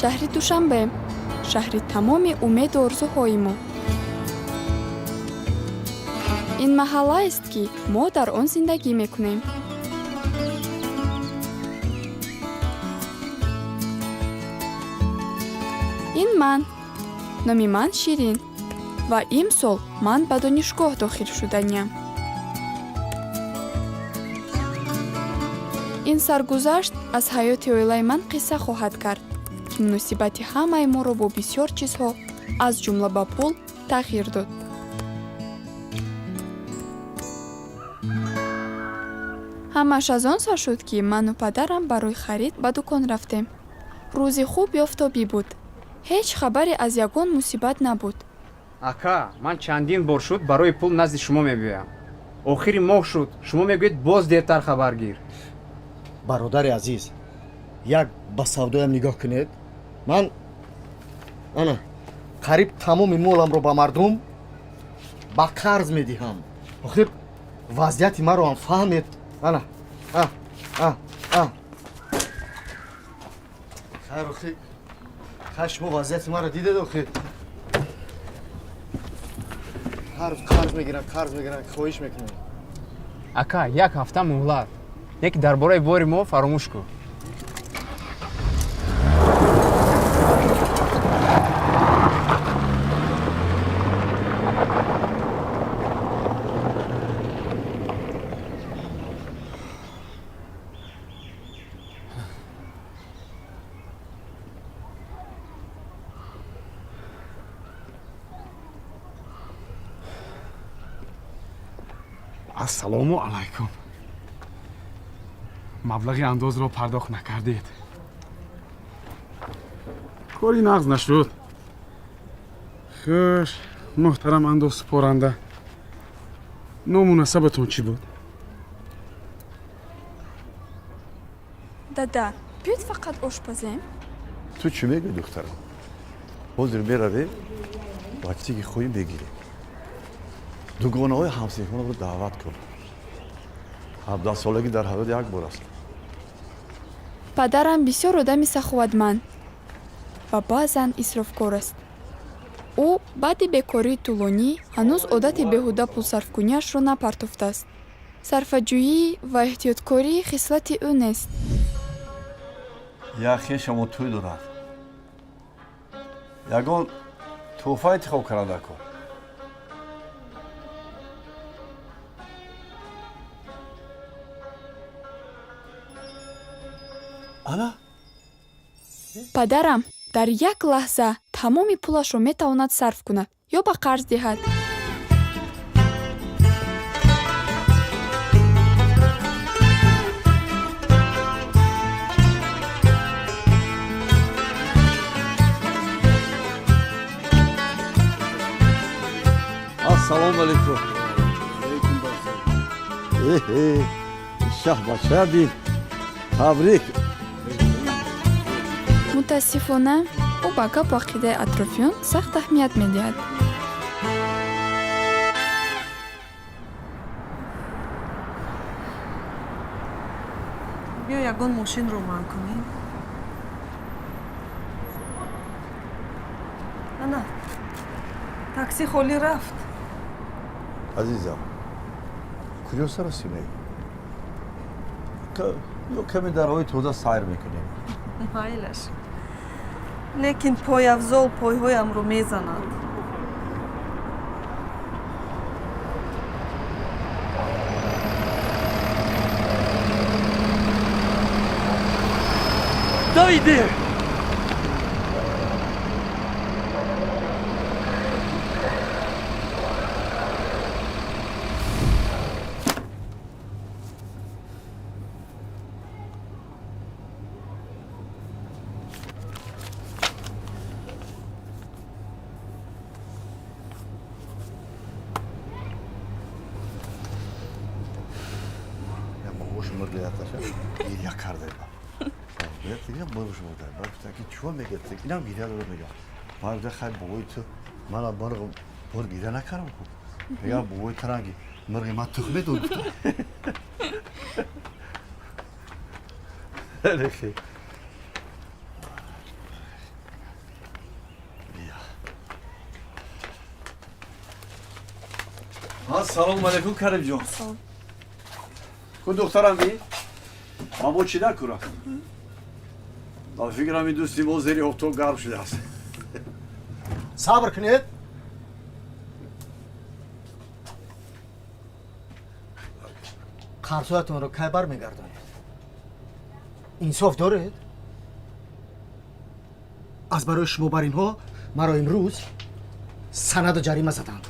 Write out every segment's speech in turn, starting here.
шаҳри Душанбе, шаҳри тамоми умеду орзуҳои мо. ин маҳаллаест, ки мо дар он зиндагӣ мекунем. ин ман, номи ман Ширин ва имсол ман ба донишгоҳ дохил шуданиям. ин саргузашт аз ҳаёти оилаи ман қисса хоҳад кард, ки муносибати ҳамаи моро бо бисёр чизҳо, аз ҷумла ба пул, тағйир дод. ҳамаш аз он сар шуд, ки ману падарам барои харид ба дукон рафтем. рӯзи хуб ёфтобӣ буд. ҳеҷ хабаре аз ягон мусибат набуд. ака, ман чандин бор шуд барои пул назди шумо мебиёям. охири моҳ шуд, шумо мегӯед боз дертар хабар гир. бародари азиз, як ба савдоям нигоҳ кунед. ман ана қариб тамоми моламро ба мардум ба қарз медиҳам. охир вазъияти маро ҳам фаҳмед. ана хайр охи шумо вазъияти маро дидед. охи қарз мегирам, хоҳиш мекунам. ака, як ҳафта муҳлат. як дар бораи бори мо фаромӯш кун. ассалому алайкум. маблағи андозро пардохт накардед. кори нағз нашуд. хуш, муҳтарам андоз супоранда. номунасабатон чӣ буд? дада, биёд фақат ошпазем. ту чӣ мегӯй духтарам? ҳозир меравем, бачаги хоҳӣ мегирем. дугонаҳои ҳамсинфонро даъват кун. 17-солагӣ дар ҳаёт як бор аст. падарам бисёр одами саховатманд ва баъзан исрофкор аст. ӯ баъди бекории тӯлонӣ ҳанӯз одати беҳуда пулсарфкуниашро напартофтааст. сарфаҷӯӣ ва эҳтиёткорӣ хислати ӯ нест. як хешамон тӯй дорад. ягон тӯҳфа интихоб карда кун. ана падарам дар як лаҳза тамоми пулашро метавонад сарф кунад ё ба қарз диҳад. ассалому алайкум. шаҳ ба шаҳ бин. табрик. мутаассифона ӯ ба гапу ақидаи атрофиён сахт аҳамият медиҳад. биё ягон мошинро ман кунем. ана такси холӣ рафт. азизам, куҷо сарасидем? ё каме дар ҳавои тоза сайр мекунем. майлаш, лекин пойафзол пойҳоямро мезанад. давиде! гирья кардем. Дигар бовуш бодар. Таки чо мегӯяд? Инам гирья дорад мегӯям. Марда хай бовои ту мана бор гирья накардам. Мегӯям бовои таранги мирғи ман тухме дод. Assalomu alaykum Karimjon. Assalom. Ku doktoram bi? Ma bu chida kura. Ma fikrami do'stim o'zlari o'qitoq garib shudasi. صبر کنید قرضاتون رو کی بر میگردانید انصاف دارید از برای شما بر اینها مرا امروز سند جریمه زدند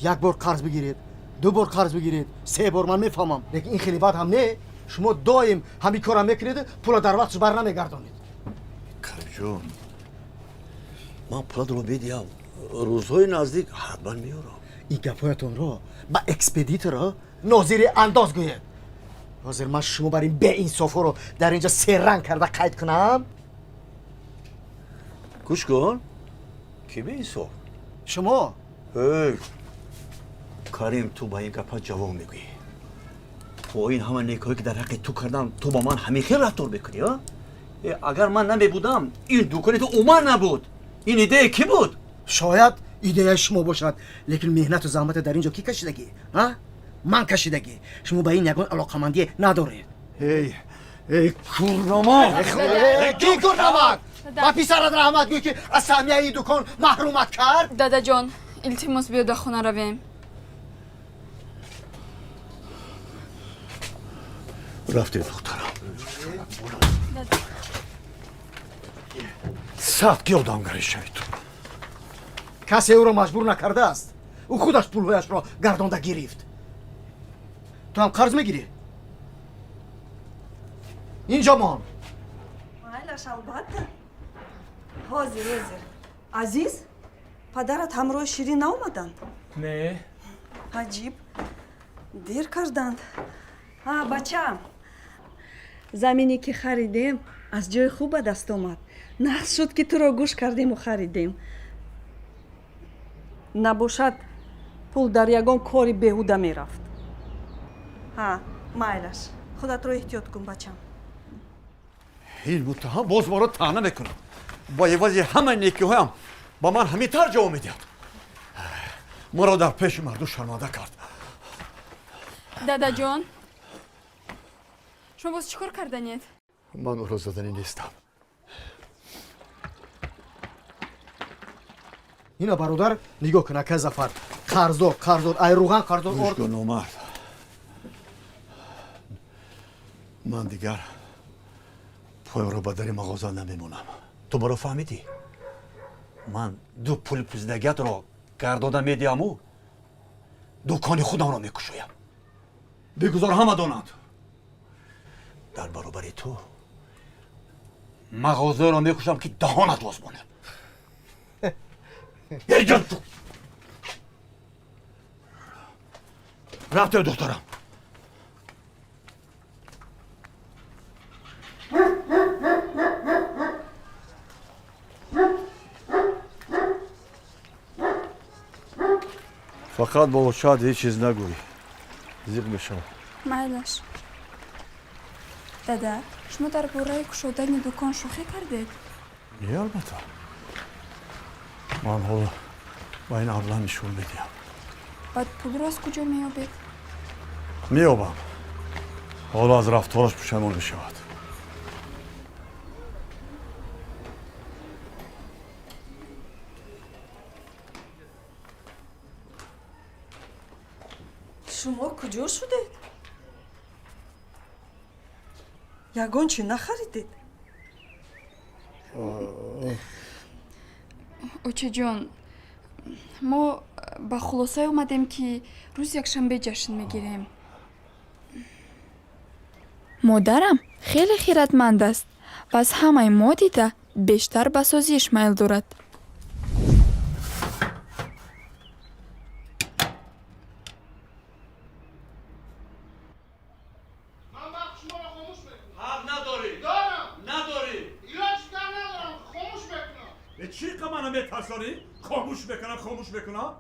یک بار قرض بگیرید 2 بار قرض بگیرید 3 بار من میفهمم لیکن این خیلی بد هم نه شما دائم همین کارا میکنید پول در وقتش بر نمیگردانید Karimjon. من پول رو بدیم. روزهای نزدیک حتما میارم. این گپایتون رو با اکسپدیتور ناظر انداز گوید حاضر من شما بر این به انصافا رو در اینجا سررنگ کرده قید کنم گوش کن. کی به اینسو؟ شما هی. کریم تو با این گپا جواب میگویی. با این همه نیکایی که در حق تو کردم تو با من همیشه رفتار بکنی ها؟ اگر من نمی بودم این دکان تو اومد نبود. این ایده کی بود؟ شاید ایده شما باشد لیکن مهنت و زحمت در اینجا کی کشیدگی ها من کشیدگی شما با این یگان علاقمندی ندارید ای کورنمک کی گفتمک و پسرت رحمت گوی که از سهمیه این دکان محرومت کرد دادا جان التماس بیا دا خونه رویم رفته دخترم سخت کی آدمگری شوید تو کسی او را مجبور نکرده است او خودش پولهایش را گردانده گرفت تو هم قرض میگیری اینجا مان مایلش البته حاضر عزیز پدرت همراه شیرین ناومدند نه عجیب دیر کردند ها بچم زمینی که خریدیم از جای خوب به دست آمد نقص شد که تو را گوش کردیم و خریدیم نباشد پول در یگان کاری بهوده میرفت ها مایلش خودت رو احتیاط کن بچم این متهم باز ما رو طعنه میکنه با عوض همه نیکی هایم با من همیتر جواب میدهد ما را در پیش مردم شرمنده کرد دادا جان شما باز چیکار کردنید؟ من او را زدنی نیستم اینا برادر نگاه کنه که زفر قرضدار ای روغن قرضدار گوش کن اومد من دیگر پایم رو به در مغازه نمیمونم تو برو فهمیدی من 2 پول پزدگیت را گرداده میدیم و دکان خودم را میکشویم بگذار همه دانند در برابر تو مغازه را میکشم که دهانت باز مانه یه جان تو رفته دخترم فقط با شاید هیچ چیز نگویی زیق بشم مایلش دادا شما در باره کشودن دکان شوخی کردید نه البته من حالا با این ابله نشون میدیم بعد پول را از کجا میابید؟ میابم حالا از رفتارش پشیمان بشود شما کجا شدید؟ یگان چی نخریدید؟ اوچه جان ما با خلاصه اومدیم که روز یکشنبه جشن میگیریم مادرم خیلی خیرتمند است و از همه ما دیده بیشتر به سازیش میل دارد چی که منو میترسانی؟ خاموش بکنم؟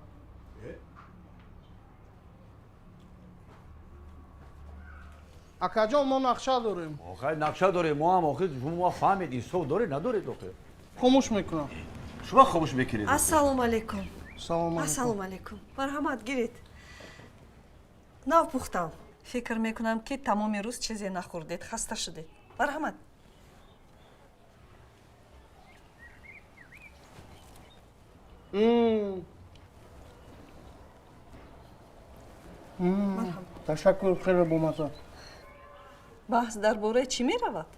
اکا جان ما نقشه داریم آخه نقشه داره ما هم آخه شما فهمید این صوت داره نداره آخه خاموش میکنم شما خاموش میکنید ассалому алайкум سلام علیکم ассалому алайкум марҳамат гиред нав пухтам. фикр мекунам ки тамоми рӯз чизе нахӯрдед, хаста шудед. Марҳамат. ташаккур, хеле бомаза. баҳс дар бораи чӣ меравад?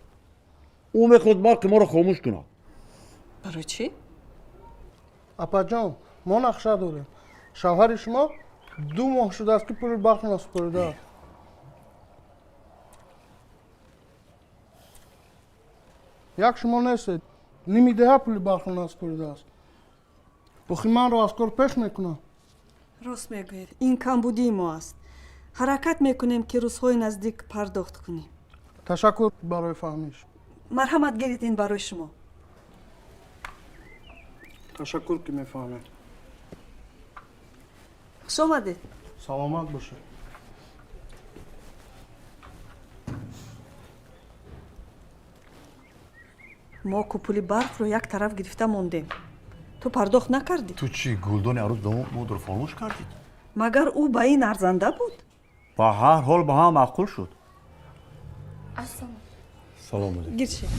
ӯ мехоҳад барқи моро хомӯш кунад. барои чӣ? апаҷон, мо нақша дорем. шавҳари шумо 2 моҳ шудааст ки пули барқ насупоридааст. як шумо нестед. ними деҳа пули барқ насупоридааст. бухи манро аз кор пеш мекунам. рост мегӯед, ин камбудии мо аст. ҳаракат мекунем ки рӯзҳои наздик пардохт кунем. ташаккур барои фаҳмиш. марҳамат гиред, ин барои шумо. ташаккур ки мефаҳмед. хуш омадед. саломат бошед. мо ку пули барқро як тараф гирифта мондем. ту пардохт накардӣ? ту чӣ гулдони арӯз модро фомӯш кардид? магар ӯ ба ин арзанда буд? ба ҳар ҳол ба ҳама маъқул шуд. салом алейкум. гир шед.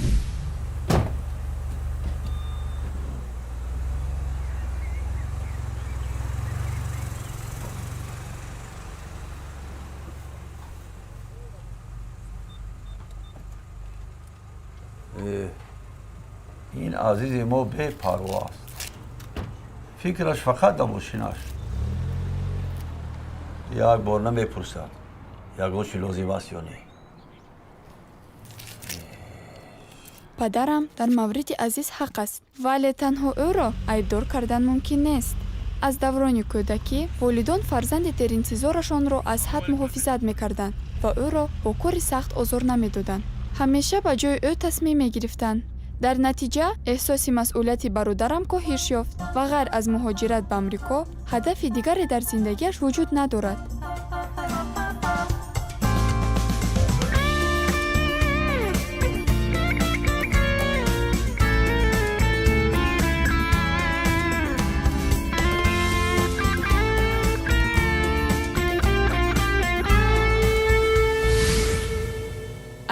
ин азизи мо бепарво аст. фикраш фақат ба мошинаш. як бор намепурсад ягон чӣ лозим аст ё не. падарам дар мавриди азиз ҳақ аст, вале танҳо ӯро айбдор кардан мумкин нест. аз даврони кӯдакӣ волидон фарзанди теринтизорашонро аз ҳад муҳофизат мекарданд ва ӯро бо кори сахт озор намедоданд. ҳамеша ба ҷои ӯ тасмим мегирифтанд. дар натиҷа эҳсоси масъулияти бародарам коҳиш ёфт ва ғайр аз муҳоҷират ба амрико ҳадафи дигаре дар зиндагиаш вуҷуд надорад.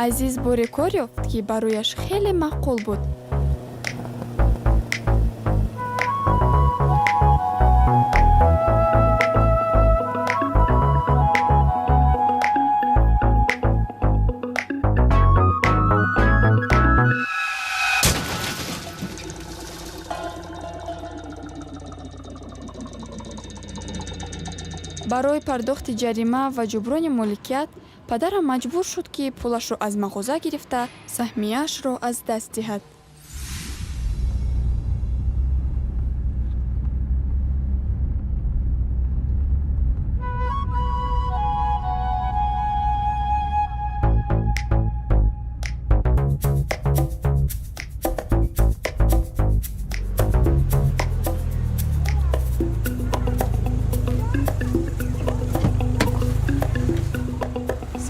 азиз боре кор ёфт, ки барояш хеле маъқул буд. барои пардохти ҷарима ва ҷуброни моликият падарам маҷбур шуд, ки пулашро аз мағоза гирифта, саҳмияшро аз даст диҳад.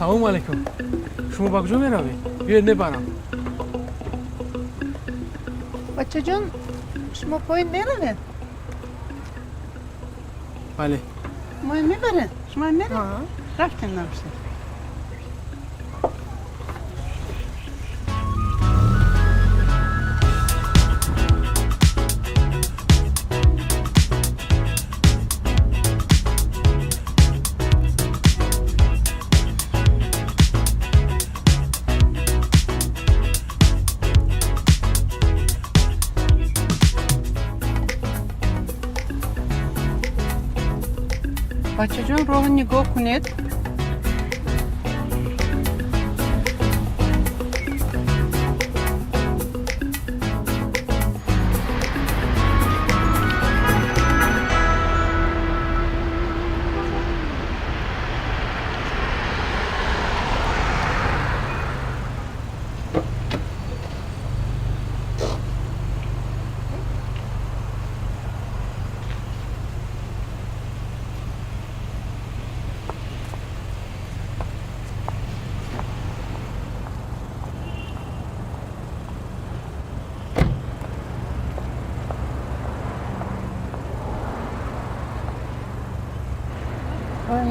салому алейкум. шумо ба куҷо меравед? биёед мебарам. бачаҷон, шумо поин меравед? бале. моин мебаред? шумо меред? рафтем набиштед. бачаҷон, роҳро нигоҳ кунед.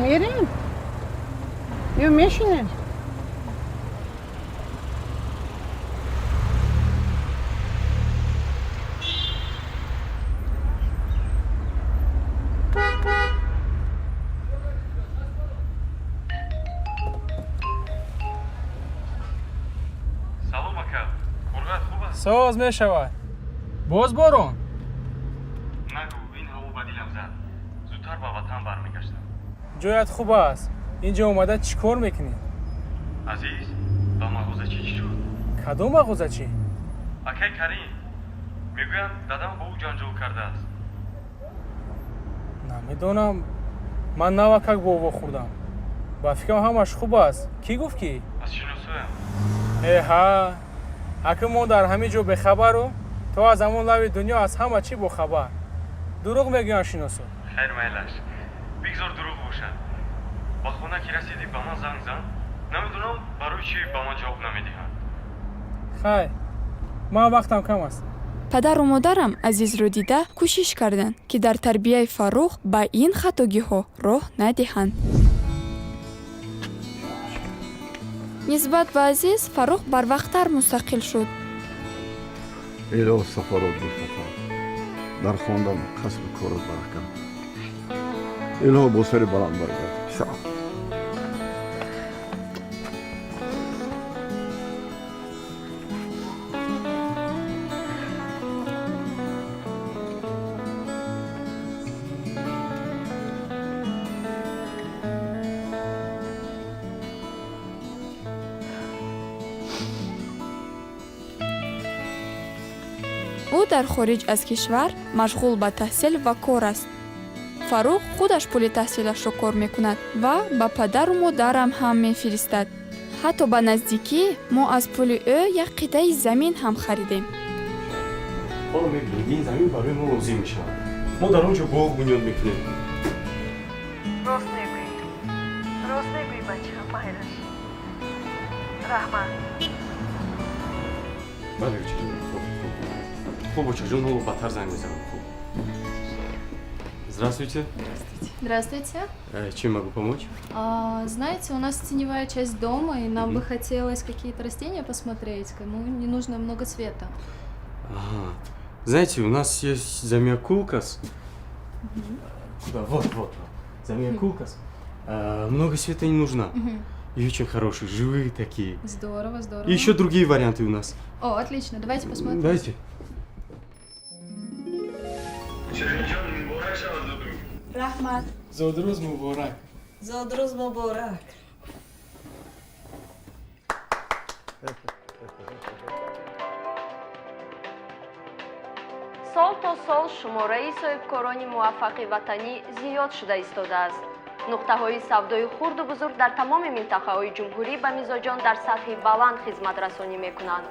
мерем? یو میشینه салом ака хурғат хуб аст соз мешавад боз борон нагу ин ҳаво ба дилам зад зудтар ба ватан бармегаштам ҷоят хуб аст инҷо омада чӣ кор мекунӣ азиз ба мағозачӣ чӣ шуд кадом мағозачӣ акай карим мегӯянд дадам бо ӯ ҷанҷол кардааст намедонам ман навакак бо ова хӯрдам ба фикрам ҳамаш хуб аст кӣ гуфт ки аз шиносоям эҳа аки мо дар ҳамин ҷо бехабару то аз ҳамон лави дунё аз ҳама чӣ бохабар дурӯғ мегӯянд шиносо хайр майлаш бигзор дурӯғ бошад ба хона ки расиди ба ман занг зан намедонам барои чӣ ба ман ҷавоб намедиҳанд хайр ман вақтам кам аст падару модарам азизро дида кӯшиш карданд ки дар тарбияи Фаррух ба ин хатогиҳо роҳ надиҳанд. нисбат ба Азиз, Фаррух барвақттар мустақил шуд. الهی سفارات بفتن در خواندن کسب کار و برکت الهی با سر بلند برگرد شام ӯ дар хориҷ аз кишвар машғул ба таҳсил ва кор аст. Фаррух худаш пули таҳсилашро кор мекунад ва ба падару модарам ҳам мефиристад. ҳатто ба наздикӣ мо аз пули ӯ як қитъаи замин ҳам харидем. ҳоло мебинед ин замин барои мо лозим мешавад мо дар он ҷо боғ бунёд мекунем рост мегӯӣ бачаам майраш раҳмат бале учаҷон хуб учаҷон ҳоло бадтар занг мезанам хуб здравствуйте Здравствуйте. Чем могу помочь? Знаете, у нас теневая часть дома, и нам бы хотелось какие-то растения посмотреть, кому не нужно много света. Ага. Знаете, у нас есть замиокулкас. Да, вот. Замиокулкас. Много света не нужно. И очень хорошие, живые такие. Здорово. И еще другие варианты у нас. О, отлично, давайте посмотрим. Давайте. раҳмат. зодирӯз муборак. зодирӯз муборак. сол то сол шумораи соҳибкорони муваффақи ватанӣ зиёд шуда истодааст. нуқтаҳои савдои хурду бузург дар тамоми минтақаҳои ҷумҳурӣ ба мизоҷон дар сатҳи баланд хизматрасонӣ мекунанд.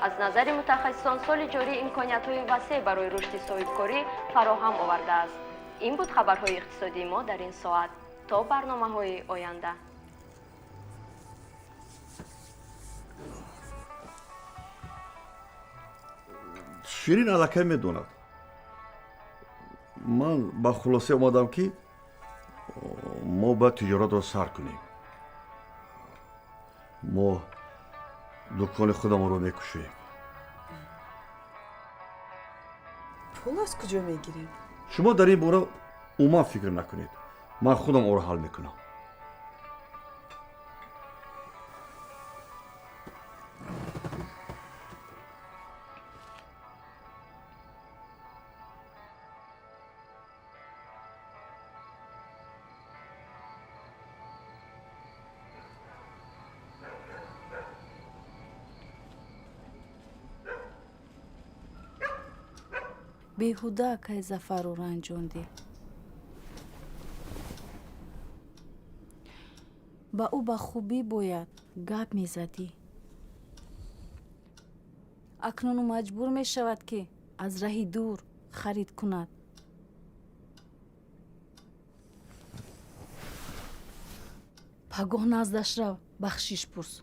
аз назари мутахассисон соли ҷорӣ имкониятҳои васеъ барои рушди соҳибкорӣ фароҳам овардааст. ин буд хабарҳои иқтисодии мо дар ин соат. то барномаҳои оянда. ширин аллакай медонад ман ба хулоса омадам ки мо бояд тиҷоратро сар кунем мо дукони худамонро мекушоем пул аз куҷо мегирем шумо дар ин бора умуман фикр накунед ман худам онро ҳал мекунам беҳуда акай зафарро ранҷондӣ ба ӯ ба хубӣ бояд гап мезадӣ акнун ӯ маҷбур мешавад ки аз раҳи дур харид кунад пагоҳ наздаш рав бахшиш пурс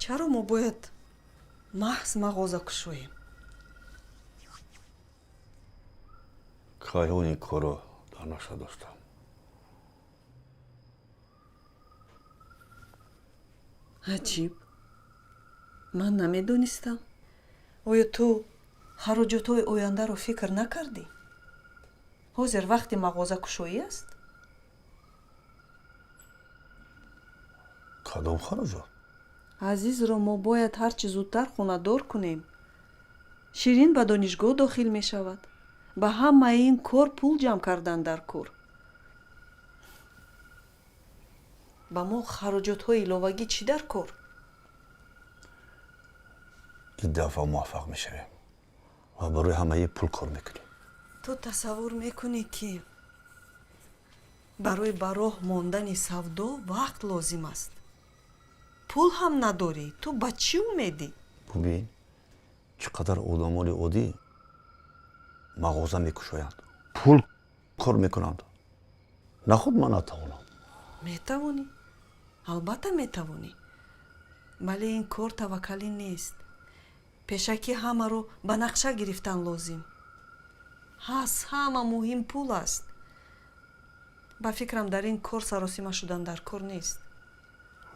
чаро мо бояд маҳз мағоза кушоем. кайҳон ин корро дар наша доштам. аҷиб, ман намедонистам. оё ту хароҷотҳои ояндаро фикр накардӣ? ҳозир вақти мағоза кушоӣ аст? кадом хароҷот? азизро мо бояд ҳарчи зудтар хонадор кунем. ширин ба донишгоҳ дохил мешавад. ба ҳамаи ин кор пул ҷамъ кардан дар кор. ба мо хароҷотҳои иловагӣ чӣ дар кор? ин дафъа муваффақ мешавем ва барои ҳамаи пул кор мекунем. ту тасаввур мекунӣ ки барои ба роҳ мондани савдо вақт лозим аст. пул ҳам надорӣ, ту ба чӣ умедӣ? бубин чӣ қадар одамони оддӣ мағоза мекушоянд, пул кор мекунанд. нахуд ман натавонам. метавонӣ, албатта метавонӣ, вале ин кор таваккалӣ нест. пешакӣ ҳамаро ба нақша гирифтан лозим. ҳас ҳама муҳим пул аст. ба фикрам дар ин кор саросима шудан дар кор нест.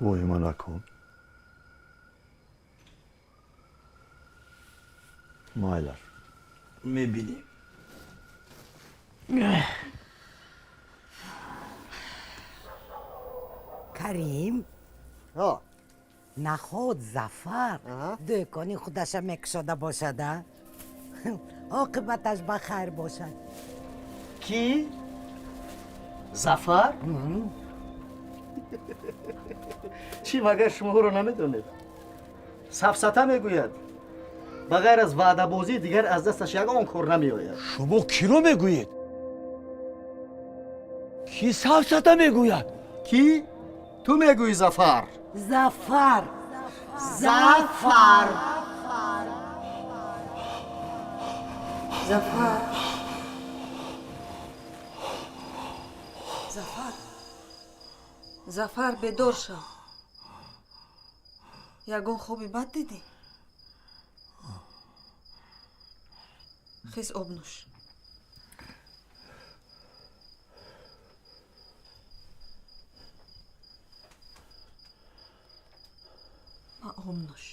воҳима накун. майлаш мебинем. карим наход зафар дӯкони худаша мекушода бошада. оқибаташ ба хайр бошад. ки зафар чӣ магар шуморо намедонед? сафсата мегӯяд ба ғайр аз ваъдабозӣ дигар аз дасташ ягон кор намеояд. шумо киро мегӯед? ки сафсата мегӯяд? ки ту мегӯӣ зафар. зафар зафар зафар зафар зафар бедор шав. ягон хоби бад дидӣ? хез об нӯш. об нӯш.